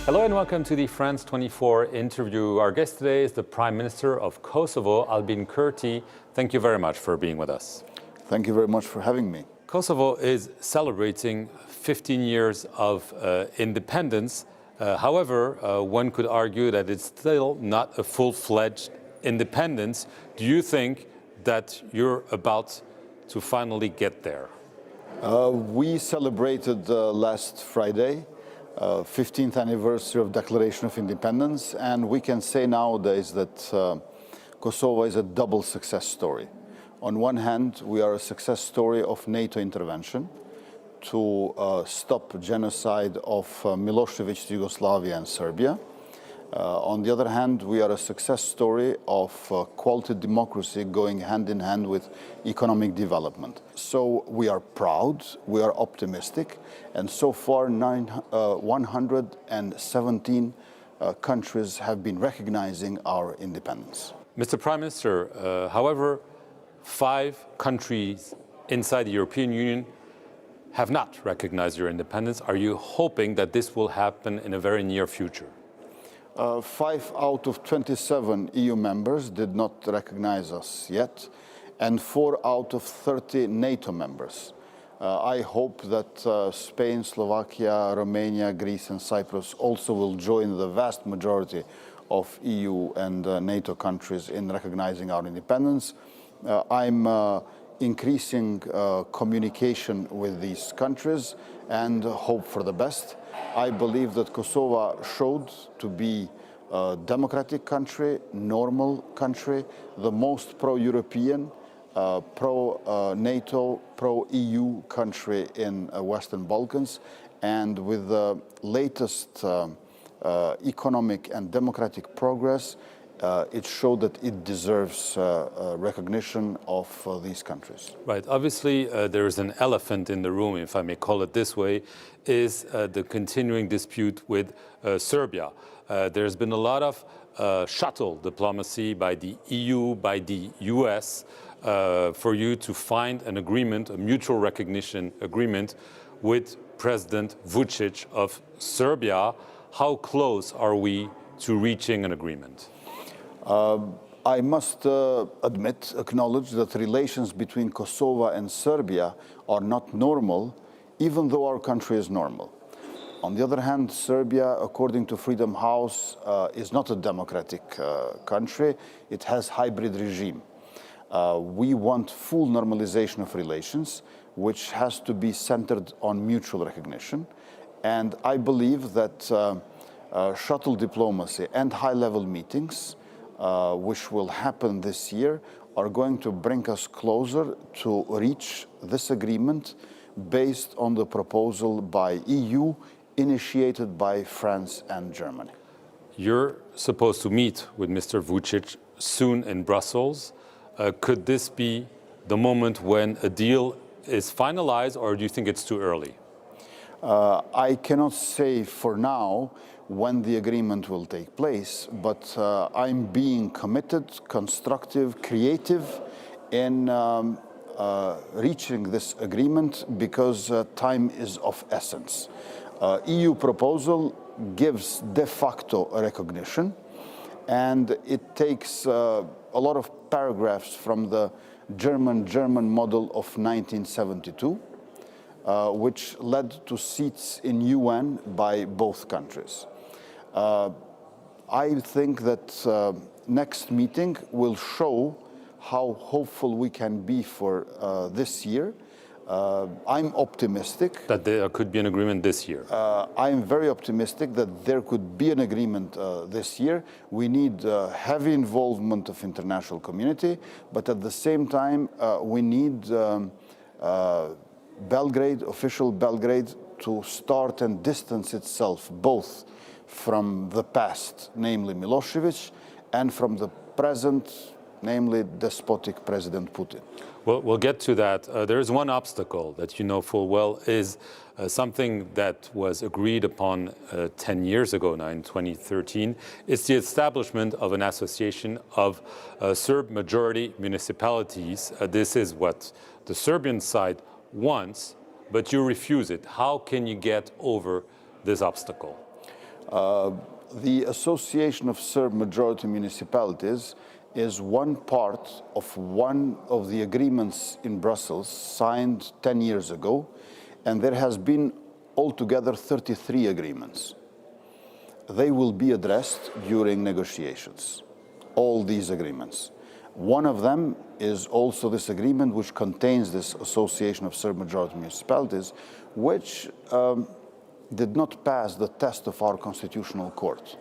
Hello and welcome to the France 24 interview. Our guest today is the Prime Minister of Kosovo, Albin Kurti. Thank you very much for being with us. Thank you very much for having me. Kosovo is celebrating 15 years of independence. However, one could argue that it's still not a full-fledged independence. Do you think that you're about to finally get there? We celebrated last Friday, 15th anniversary of Declaration of Independence, and we can say nowadays that Kosovo is a double success story. On one hand, we are a success story of NATO intervention to stop genocide of Milosevic's Yugoslavia and Serbia. On the other hand, we are a success story of quality democracy going hand in hand with economic development. So we are proud, we are optimistic, and so far 117 countries have been recognizing our independence. Mr. Prime Minister, however, 5 countries inside the European Union have not recognized your independence. Are you hoping that this will happen in a very near future? 5 out of 27 EU members did not recognize us yet, and 4 out of 30 NATO members. I hope that Spain, Slovakia, Romania, Greece and Cyprus also will join the vast majority of EU and NATO countries in recognizing our independence. I'm increasing communication with these countries and hope for the best. I believe that Kosovo showed to be a democratic country, normal country, the most pro-European, pro-NATO, pro-EU country in Western Balkans, and with the latest economic and democratic progress, it showed that it deserves recognition of these countries. Right. Obviously, there is an elephant in the room, if I may call it this way, is the continuing dispute with Serbia. There's been a lot of shuttle diplomacy by the EU, by the US, for you to find an agreement, a mutual recognition agreement with President Vucic of Serbia. How close are we to reaching an agreement? I must acknowledge that relations between Kosovo and Serbia are not normal, even though our country is normal. On the other hand, Serbia, according to Freedom House, is not a democratic country. It has hybrid regime. We want full normalization of relations, which has to be centered on mutual recognition. And I believe that shuttle diplomacy and high-level meetings which will happen this year, are going to bring us closer to reach this agreement based on the proposal by EU, initiated by France and Germany. You're supposed to meet with Mr. Vucic soon in Brussels. Could this be the moment when a deal is finalized, or do you think it's too early? I cannot say for now when the agreement will take place, but I'm being committed, constructive, creative in reaching this agreement because time is of essence. EU proposal gives de facto recognition, and it takes a lot of paragraphs from the German model of 1972, which led to seats in UN by both countries. I think that next meeting will show how hopeful we can be for this year. I'm optimistic that there could be an agreement this year. I'm very optimistic that there could be an agreement this year. We need heavy involvement of international community, but at the same time, we need Belgrade, official Belgrade, to start and distance itself both from the past, namely Milosevic, and from the present, namely despotic President Putin. Well, we'll get to that. There is one obstacle that you know full well, is something that was agreed upon 10 years ago now, in 2013. It's the establishment of an association of Serb majority municipalities. This is what the Serbian side wants, but you refuse it. How can you get over this obstacle? The Association of Serb Majority Municipalities is one part of one of the agreements in Brussels signed 10 years ago, and there has been altogether 33 agreements. They will be addressed during negotiations, all these agreements. One of them is also this agreement which contains this Association of Serb Majority Municipalities, which did not pass the test of our Constitutional Court.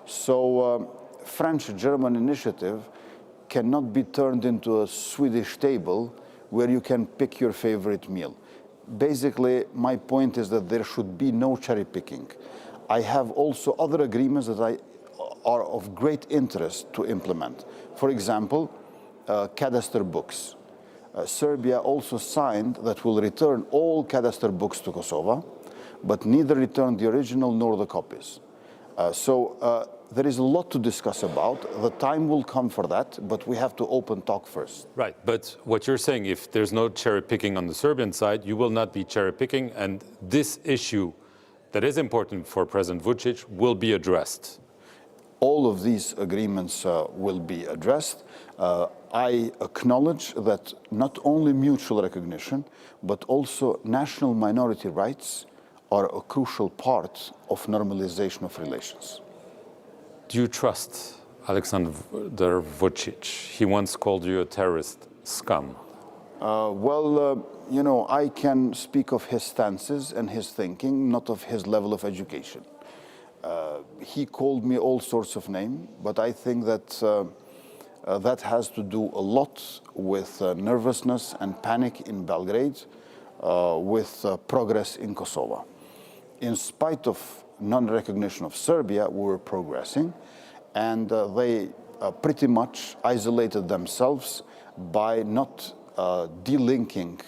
So French-German initiative cannot be turned into a Swedish table where you can pick your favorite meal. Basically, my point is that there should be no cherry picking. I have also other agreements that are of great interest to implement. For example, cadastre books. Serbia also signed that will return all cadastre books to Kosovo, but neither return the original nor the copies. There is a lot to discuss about. The time will come for that, but we have to open talk first. Right, but what you're saying, if there's no cherry picking on the Serbian side, you will not be cherry picking, and this issue that is important for President Vucic will be addressed. All of these agreements will be addressed. I acknowledge that not only mutual recognition, but also national minority rights are a crucial part of normalization of relations. Do you trust Aleksandar Vucic? He once called you a terrorist scum. You know, I can speak of his stances and his thinking, not of his level of education. He called me all sorts of names, but I think that that has to do a lot with nervousness and panic in Belgrade, with progress in Kosovo. In spite of non-recognition of Serbia, we were progressing, and they pretty much isolated themselves by not delinking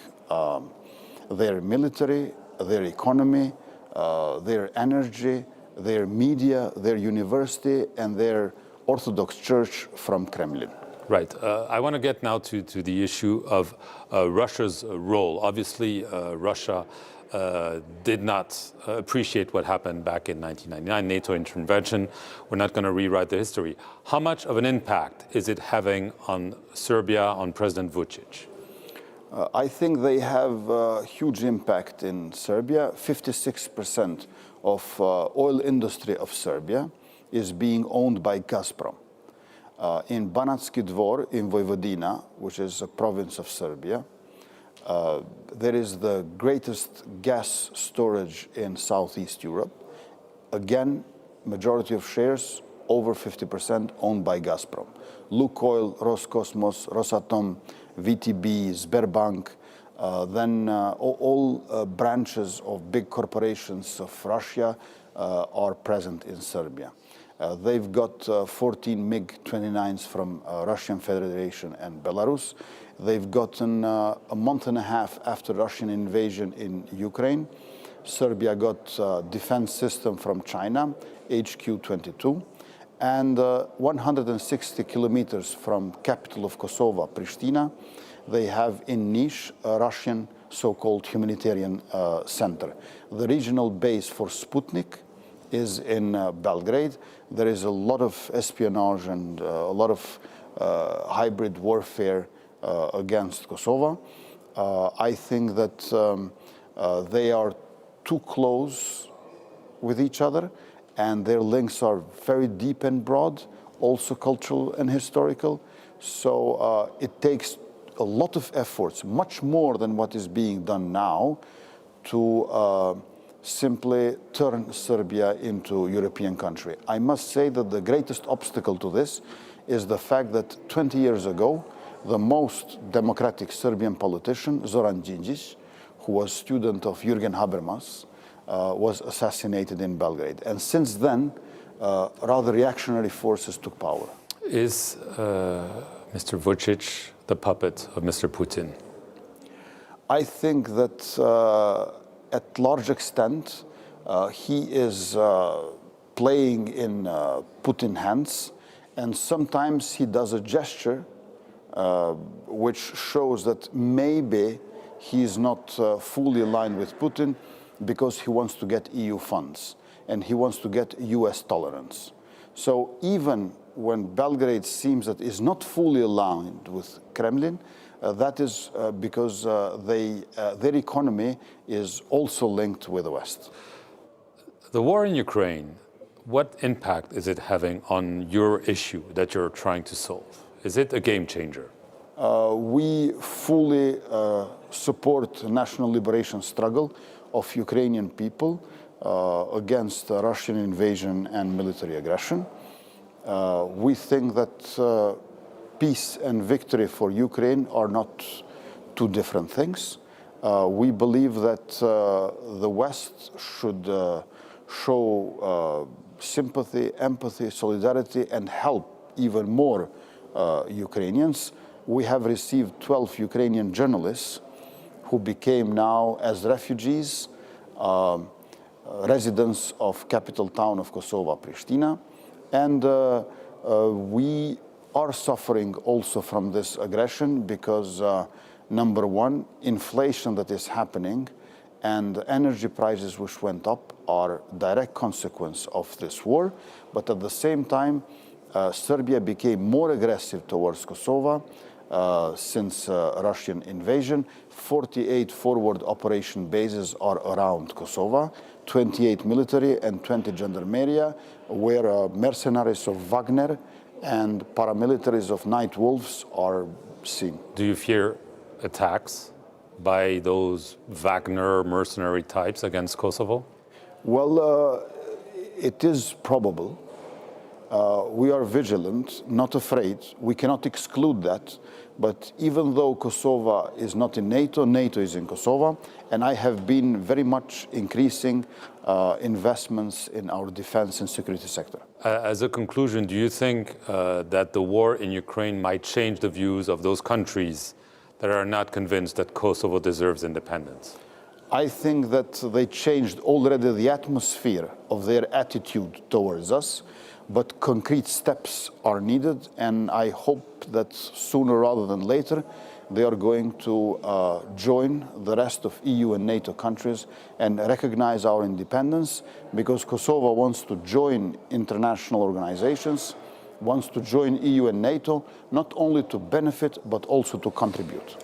their military, their economy, their energy, their media, their university, and their Orthodox Church from Kremlin. Right. I want to get now to the issue of Russia's role. Obviously, Russia did not appreciate what happened back in 1999, NATO intervention. We're not going to rewrite the history. How much of an impact is it having on Serbia, on President Vucic? I think they have a huge impact in Serbia. 56% of oil industry of Serbia is being owned by Gazprom. In Banatski Dvor in Vojvodina, which is a province of Serbia, there is the greatest gas storage in Southeast Europe. Again, majority of shares, over 50%, owned by Gazprom. Lukoil, Roscosmos, Rosatom, VTB, Sberbank, then all branches of big corporations of Russia are present in Serbia. They've got 14 MiG-29s from Russian Federation and Belarus. They've gotten a month and a half after Russian invasion in Ukraine. Serbia got a defense system from China, HQ-22, and 160 kilometers from capital of Kosovo, Pristina, they have in Niš a Russian so-called humanitarian center. The regional base for Sputnik is in Belgrade. There is a lot of espionage and a lot of hybrid warfare against Kosovo. I think that they are too close with each other, and their links are very deep and broad, also cultural and historical. So it takes a lot of efforts, much more than what is being done now, to simply turn Serbia into a European country. I must say that the greatest obstacle to this is the fact that 20 years ago, the most democratic Serbian politician, Zoran Đinđić, who was student of Jürgen Habermas, was assassinated in Belgrade. And since then, rather reactionary forces took power. Is Mr. Vucic the puppet of Mr. Putin? I think that at large extent, he is playing in Putin's hands, and sometimes he does a gesture which shows that maybe he is not fully aligned with Putin because he wants to get EU funds. and he wants to get US tolerance. So even when Belgrade seems that is not fully aligned with Kremlin, that is because their economy is also linked with the West. The war in Ukraine, what impact is it having on your issue that you're trying to solve? Is it a game changer? We fully support the national liberation struggle of Ukrainian people against Russian invasion and military aggression. We think that peace and victory for Ukraine are not two different things. We believe that the West should show sympathy, empathy, solidarity, and help even more Ukrainians. We have received 12 Ukrainian journalists who became now, as refugees, residents of capital town of Kosovo, Pristina. And we are suffering also from this aggression because, number one, inflation that is happening and energy prices which went up are direct consequence of this war. But at the same time, Serbia became more aggressive towards Kosovo since Russian invasion. 48 forward operation bases are around Kosovo, 28 military and 20 gendarmeria, where mercenaries of Wagner and paramilitaries of Night Wolves are seen. Do you fear attacks by those Wagner mercenary types against Kosovo? Well, it is probable. We are vigilant, not afraid. We cannot exclude that. But even though Kosovo is not in NATO, NATO is in Kosovo, and I have been very much increasing investments in our defense and security sector. As a conclusion, do you think that the war in Ukraine might change the views of those countries that are not convinced that Kosovo deserves independence? I think that they changed already the atmosphere of their attitude towards us, but concrete steps are needed, and I hope that sooner rather than later they are going to join the rest of EU and NATO countries and recognize our independence, because Kosovo wants to join international organizations, wants to join EU and NATO, not only to benefit but also to contribute.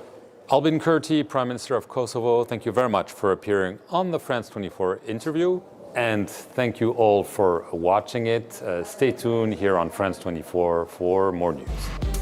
Albin Kurti, Prime Minister of Kosovo, thank you very much for appearing on the France 24 interview. And thank you all for watching it. Stay tuned here on France 24 for more news.